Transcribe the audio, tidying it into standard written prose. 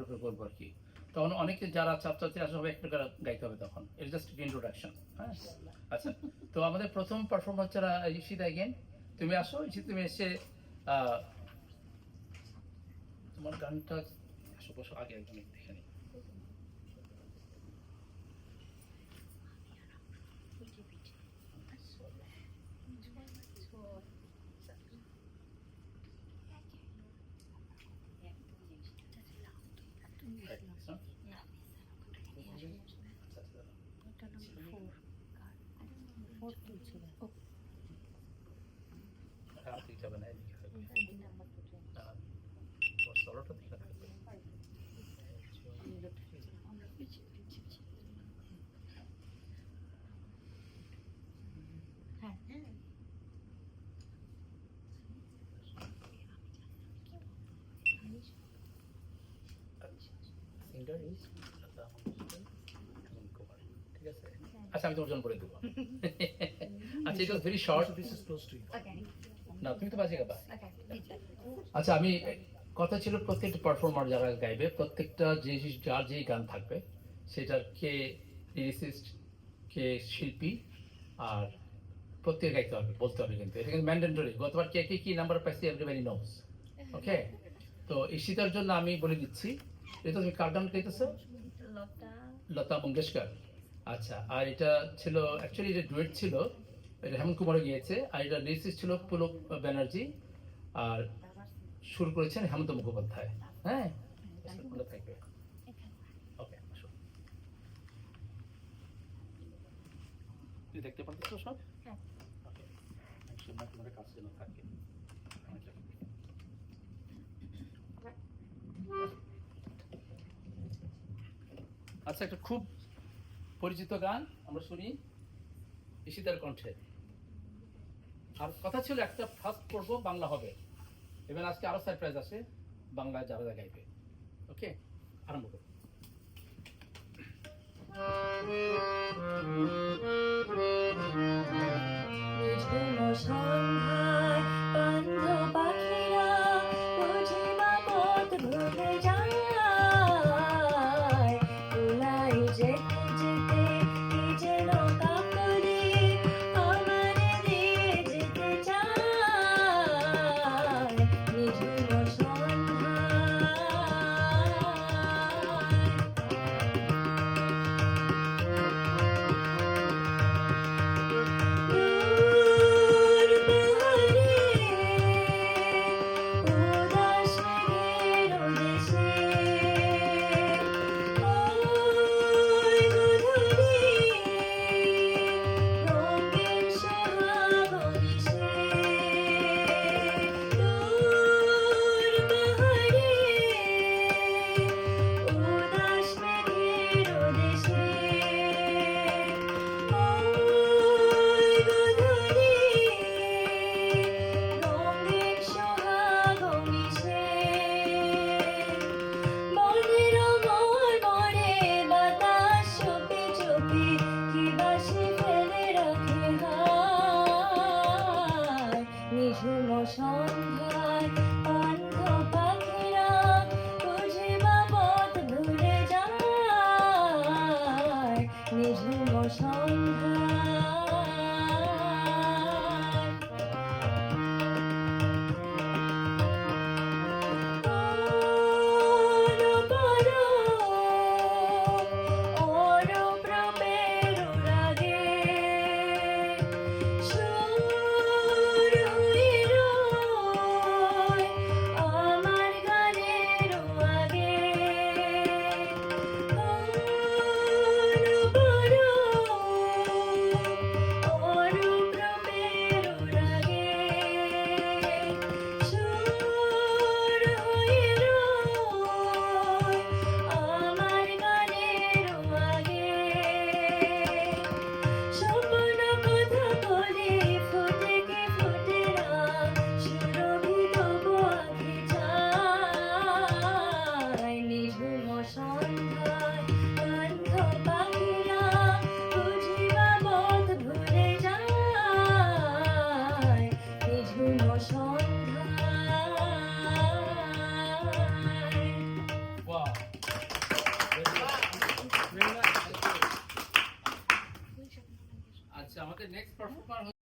উপরে বলবো আর কি। তখন অনেকে যারা ছাত্রছাত্রী আসলে হবে একটু করে গাইতে হবে, তখন ইটস জাস্ট ইন্ট্রোডাকশন। হ্যাঁ, আচ্ছা। তো আমাদের প্রথম পারফরমেন্স যারা ঈশিতা, এগেন তুমি আসো। ঈশিতা তুমি এসে তোমার গানটা আসো, বসো আগে একদম দেখে নিই। আচ্ছা, আমি তোমার জন্য করে দেবো। আচ্ছা, এটা very short. This is close to you. না, তুমি তো বাজে গাবা। আচ্ছা, আমি কথা ছিল প্রত্যেকটা পারফর্মার যারা গাইবে, প্রত্যেকটা যার যেই গান থাকবে সেটার কে লিরিসিস্ট, কে শিল্পী, আর প্রত্যেকে গাইতে হবে, বলতে হবে। কিন্তু এটা কিন্তু ম্যান্ডেটরি। গতবার কে কে কি নাম্বার পাইছি এভরিবডি নোস। ওকে, তো ঈশিতার জন্য আমি বলে দিচ্ছি, এটা তুমি কার গান গাইতেছো? লতা মঙ্গেশকর। আচ্ছা, আর এটা ছিল অ্যাকচুয়ালি এটা ডুয়েট ছিল, এটা হেমন্ত কুমার গিয়েছে, আর এটা লিরিসিস্ট ছিল পুলক ব্যানার্জি, আর সুর করেছেন হেমন্ত মুখোপাধ্যায়। হ্যাঁ, থাকবে। ওকে, আসো। তুই দেখতে পাচ্ছ সব? হ্যাঁ। ওকে, তোমার কাছে যেন থাকে। আচ্ছা, একটা খুব পরিচিত গান আমরা শুনি ঈশিতার কণ্ঠে। আর কথা ছিল একটা ফার্স্ট পড়বো, বাংলা হবে। এবার আজকে আরো সারপ্রাইজ আছে, বাংলায় যারা গাইবে। ওকে, আরম্ভ করো। সন্ধ্যায় বন্ধ পাখিরা বুঝি বা পথ ভুলে যায়, তোলাই যেতে যেতে কি যেন কাকলি আমার দিয়ে যেতে চায়, নিঝুম সন্ধ্যায়। আচ্ছা আমাদের নেক্সট পারফর্মার